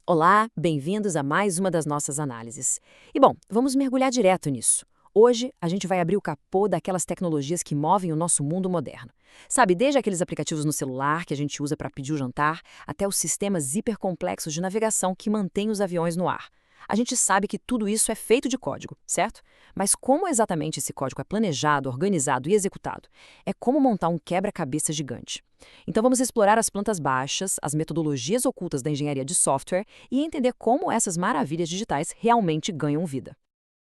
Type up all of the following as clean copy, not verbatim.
Olá, bem-vindos a mais uma das nossas análises. E bom, vamos mergulhar direto nisso. Hoje, a gente vai abrir o capô daquelas tecnologias que movem o nosso mundo moderno. Sabe, desde aqueles aplicativos no celular que a gente usa para pedir o jantar, até os sistemas hipercomplexos de navegação que mantêm os aviões no ar. A gente sabe que tudo isso é feito de código, certo? Mas como exatamente esse código é planejado, organizado e executado? É como montar um quebra-cabeça gigante. Então vamos explorar as plantas baixas, as metodologias ocultas da engenharia de software e entender como essas maravilhas digitais realmente ganham vida.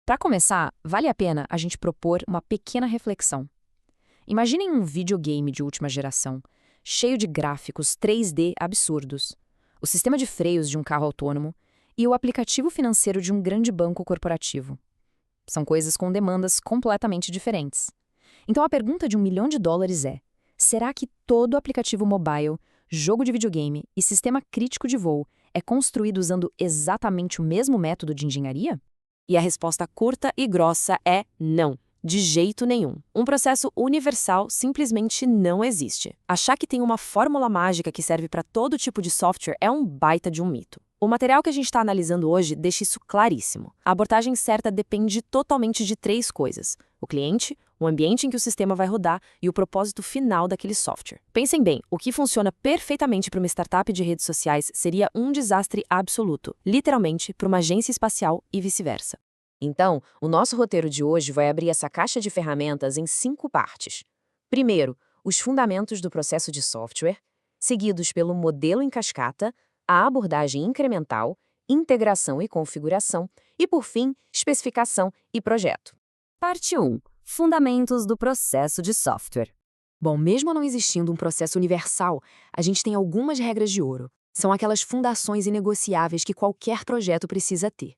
Para começar, vale a pena a gente propor uma pequena reflexão. Imaginem um videogame de última geração, cheio de gráficos 3D absurdos, o sistema de freios de um carro autônomo e o aplicativo financeiro de um grande banco corporativo. São coisas com demandas completamente diferentes. Então a pergunta de $1 milhão é: será que todo aplicativo mobile, jogo de videogame e sistema crítico de voo é construído usando exatamente o mesmo método de engenharia? E a resposta curta e grossa é não. De jeito nenhum. Um processo universal simplesmente não existe. Achar que tem uma fórmula mágica que serve para todo tipo de software é um baita de um mito. O material que a gente está analisando hoje deixa isso claríssimo. A abordagem certa depende totalmente de três coisas: o cliente, o ambiente em que o sistema vai rodar e o propósito final daquele software. Pensem bem, o que funciona perfeitamente para uma startup de redes sociais seria um desastre absoluto, literalmente, para uma agência espacial e vice-versa. Então, o nosso roteiro de hoje vai abrir essa caixa de ferramentas em 5 partes. Primeiro, os fundamentos do processo de software, seguidos pelo modelo em cascata, a abordagem incremental, integração e configuração, e, por fim, especificação e projeto. Parte 1. Fundamentos do processo de software. Bom, mesmo não existindo um processo universal, a gente tem algumas regras de ouro. São aquelas fundações inegociáveis que qualquer projeto precisa ter,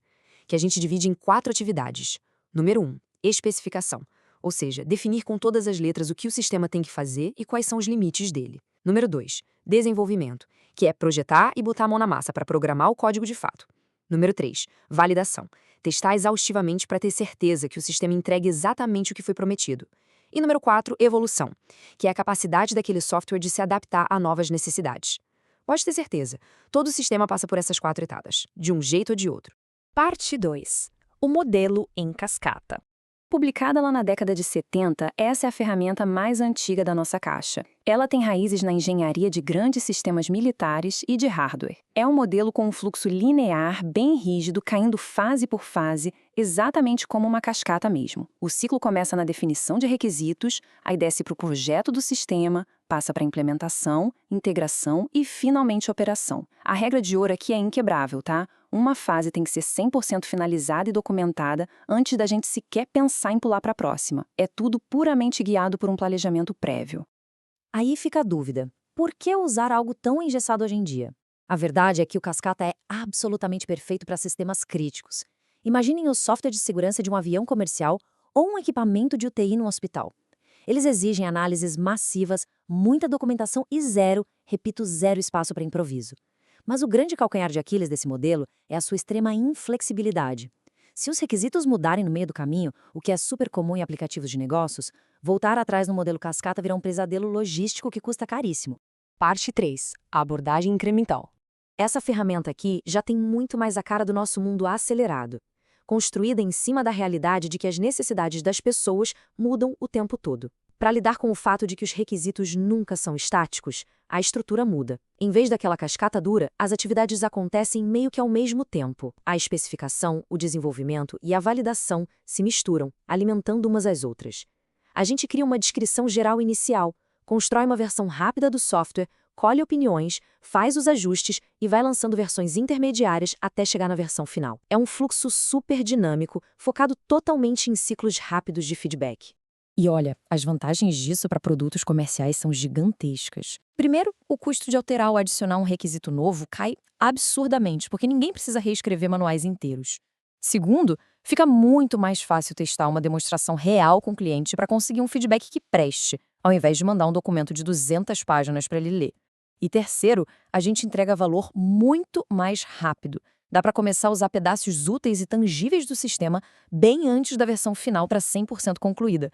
que a gente divide em 4 atividades. Número 1, especificação, ou seja, definir com todas as letras o que o sistema tem que fazer e quais são os limites dele. Número 2, desenvolvimento, que é projetar e botar a mão na massa para programar o código de fato. Número 3, validação, testar exaustivamente para ter certeza que o sistema entregue exatamente o que foi prometido. E número 4, evolução, que é a capacidade daquele software de se adaptar a novas necessidades. Pode ter certeza, todo sistema passa por essas 4 etapas, de um jeito ou de outro. Parte 2. O modelo em cascata. Publicada lá na década de 70, essa é a ferramenta mais antiga da nossa caixa. Ela tem raízes na engenharia de grandes sistemas militares e de hardware. É um modelo com um fluxo linear, bem rígido, caindo fase por fase, exatamente como uma cascata mesmo. O ciclo começa na definição de requisitos, aí desce para o projeto do sistema, passa para a implementação, integração e, finalmente, operação. A regra de ouro aqui é inquebrável, tá? Uma fase tem que ser 100% finalizada e documentada antes da gente sequer pensar em pular para a próxima. É tudo puramente guiado por um planejamento prévio. Aí fica a dúvida: por que usar algo tão engessado hoje em dia? A verdade é que o Cascata é absolutamente perfeito para sistemas críticos. Imaginem o software de segurança de um avião comercial ou um equipamento de UTI no hospital. Eles exigem análises massivas, muita documentação e zero espaço para improviso. Mas o grande calcanhar de Aquiles desse modelo é a sua extrema inflexibilidade. Se os requisitos mudarem no meio do caminho, o que é super comum em aplicativos de negócios, voltar atrás no modelo cascata virá um pesadelo logístico que custa caríssimo. Parte 3. A abordagem incremental. Essa ferramenta aqui já tem muito mais a cara do nosso mundo acelerado, construída em cima da realidade de que as necessidades das pessoas mudam o tempo todo. Para lidar com o fato de que os requisitos nunca são estáticos, a estrutura muda. Em vez daquela cascata dura, as atividades acontecem meio que ao mesmo tempo. A especificação, o desenvolvimento e a validação se misturam, alimentando umas às outras. A gente cria uma descrição geral inicial, constrói uma versão rápida do software, colhe opiniões, faz os ajustes e vai lançando versões intermediárias até chegar na versão final. É um fluxo super dinâmico, focado totalmente em ciclos rápidos de feedback. E olha, as vantagens disso para produtos comerciais são gigantescas. Primeiro, o custo de alterar ou adicionar um requisito novo cai absurdamente, porque ninguém precisa reescrever manuais inteiros. Segundo, fica muito mais fácil testar uma demonstração real com o cliente para conseguir um feedback que preste, ao invés de mandar um documento de 200 páginas para ele ler. E terceiro, a gente entrega valor muito mais rápido. Dá para começar a usar pedaços úteis e tangíveis do sistema bem antes da versão final para 100% concluída.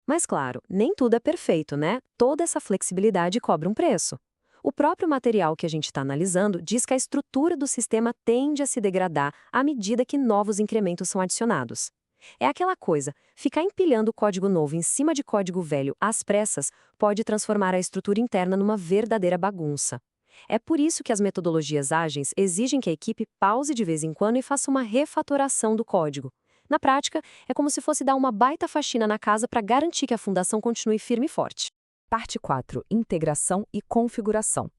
Mas claro, nem tudo é perfeito, né? Toda essa flexibilidade cobra um preço. O próprio material que a gente está analisando diz que a estrutura do sistema tende a se degradar à medida que novos incrementos são adicionados. É aquela coisa, ficar empilhando código novo em cima de código velho às pressas pode transformar a estrutura interna numa verdadeira bagunça. É por isso que as metodologias ágeis exigem que a equipe pause de vez em quando e faça uma refatoração do código. Na prática, é como se fosse dar uma baita faxina na casa para garantir que a fundação continue firme e forte. Parte 4. Integração e configuração.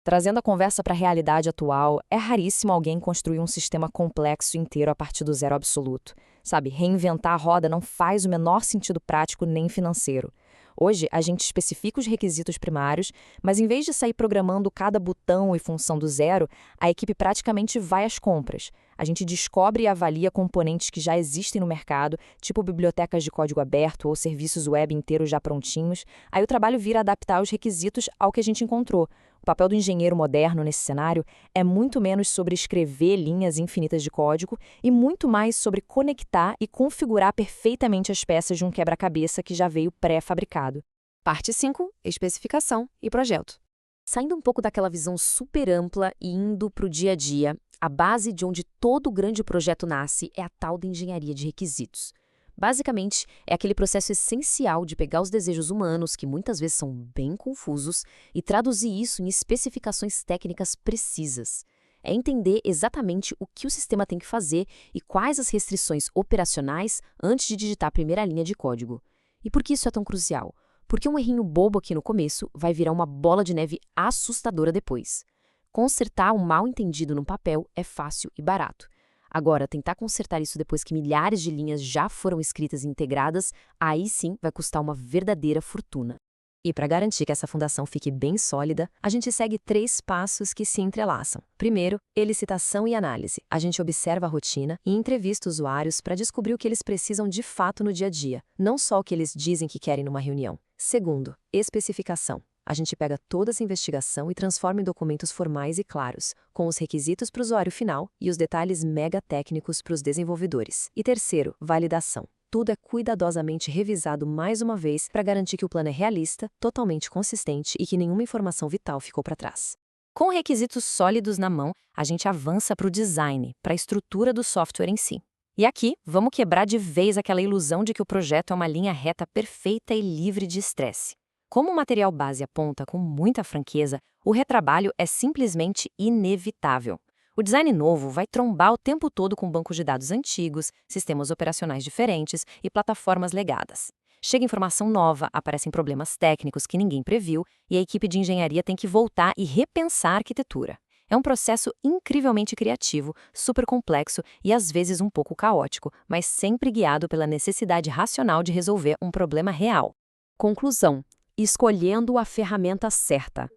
Trazendo a conversa para a realidade atual, é raríssimo alguém construir um sistema complexo inteiro a partir do zero absoluto. Sabe, reinventar a roda não faz o menor sentido prático nem financeiro. Hoje, a gente especifica os requisitos primários, mas em vez de sair programando cada botão e função do zero, a equipe praticamente vai às compras. A gente descobre e avalia componentes que já existem no mercado, tipo bibliotecas de código aberto ou serviços web inteiros já prontinhos. Aí o trabalho vira adaptar os requisitos ao que a gente encontrou. O papel do engenheiro moderno nesse cenário é muito menos sobre escrever linhas infinitas de código e muito mais sobre conectar e configurar perfeitamente as peças de um quebra-cabeça que já veio pré-fabricado. Parte 5. Especificação e projeto. Saindo um pouco daquela visão super ampla e indo para o dia a dia, a base de onde todo grande projeto nasce é a tal da engenharia de requisitos. Basicamente, é aquele processo essencial de pegar os desejos humanos, que muitas vezes são bem confusos, e traduzir isso em especificações técnicas precisas. É entender exatamente o que o sistema tem que fazer e quais as restrições operacionais antes de digitar a primeira linha de código. E por que isso é tão crucial? Porque um errinho bobo aqui no começo vai virar uma bola de neve assustadora depois. Consertar um mal-entendido no papel é fácil e barato. Agora, tentar consertar isso depois que milhares de linhas já foram escritas e integradas, aí sim vai custar uma verdadeira fortuna. E para garantir que essa fundação fique bem sólida, a gente segue 3 passos que se entrelaçam. Primeiro, elicitação e análise. A gente observa a rotina e entrevista usuários para descobrir o que eles precisam de fato no dia a dia, não só o que eles dizem que querem numa reunião. Segundo, especificação. A gente pega toda essa investigação e transforma em documentos formais e claros, com os requisitos para o usuário final e os detalhes mega técnicos para os desenvolvedores. E terceiro, validação. Tudo é cuidadosamente revisado mais uma vez para garantir que o plano é realista, totalmente consistente e que nenhuma informação vital ficou para trás. Com requisitos sólidos na mão, a gente avança para o design, para a estrutura do software em si. E aqui, vamos quebrar de vez aquela ilusão de que o projeto é uma linha reta perfeita e livre de estresse. Como o material base aponta com muita franqueza, o retrabalho é simplesmente inevitável. O design novo vai trombar o tempo todo com bancos de dados antigos, sistemas operacionais diferentes e plataformas legadas. Chega informação nova, aparecem problemas técnicos que ninguém previu e a equipe de engenharia tem que voltar e repensar a arquitetura. É um processo incrivelmente criativo, super complexo e às vezes um pouco caótico, mas sempre guiado pela necessidade racional de resolver um problema real. Conclusão: escolhendo a ferramenta certa.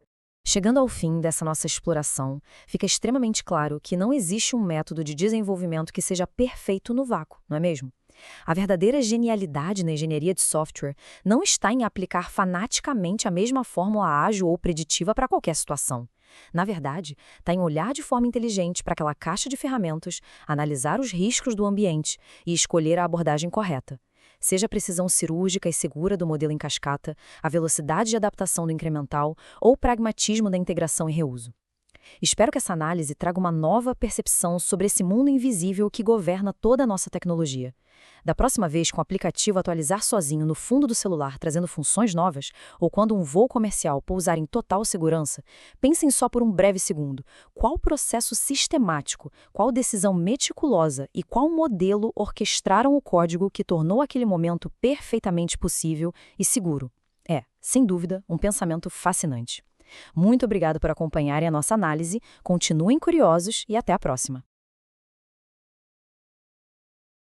Chegando ao fim dessa nossa exploração, fica extremamente claro que não existe um método de desenvolvimento que seja perfeito no vácuo, não é mesmo? A verdadeira genialidade na engenharia de software não está em aplicar fanaticamente a mesma fórmula ágil ou preditiva para qualquer situação. Na verdade, está em olhar de forma inteligente para aquela caixa de ferramentas, analisar os riscos do ambiente e escolher a abordagem correta. Seja a precisão cirúrgica e segura do modelo em cascata, a velocidade de adaptação do incremental ou o pragmatismo da integração e reuso. Espero que essa análise traga uma nova percepção sobre esse mundo invisível que governa toda a nossa tecnologia. Da próxima vez que o aplicativo atualizar sozinho no fundo do celular trazendo funções novas, ou quando um voo comercial pousar em total segurança, pensem só por um breve segundo qual processo sistemático, qual decisão meticulosa e qual modelo orquestraram o código que tornou aquele momento perfeitamente possível e seguro. É, sem dúvida, um pensamento fascinante. Muito obrigado por acompanharem a nossa análise, continuem curiosos e até a próxima.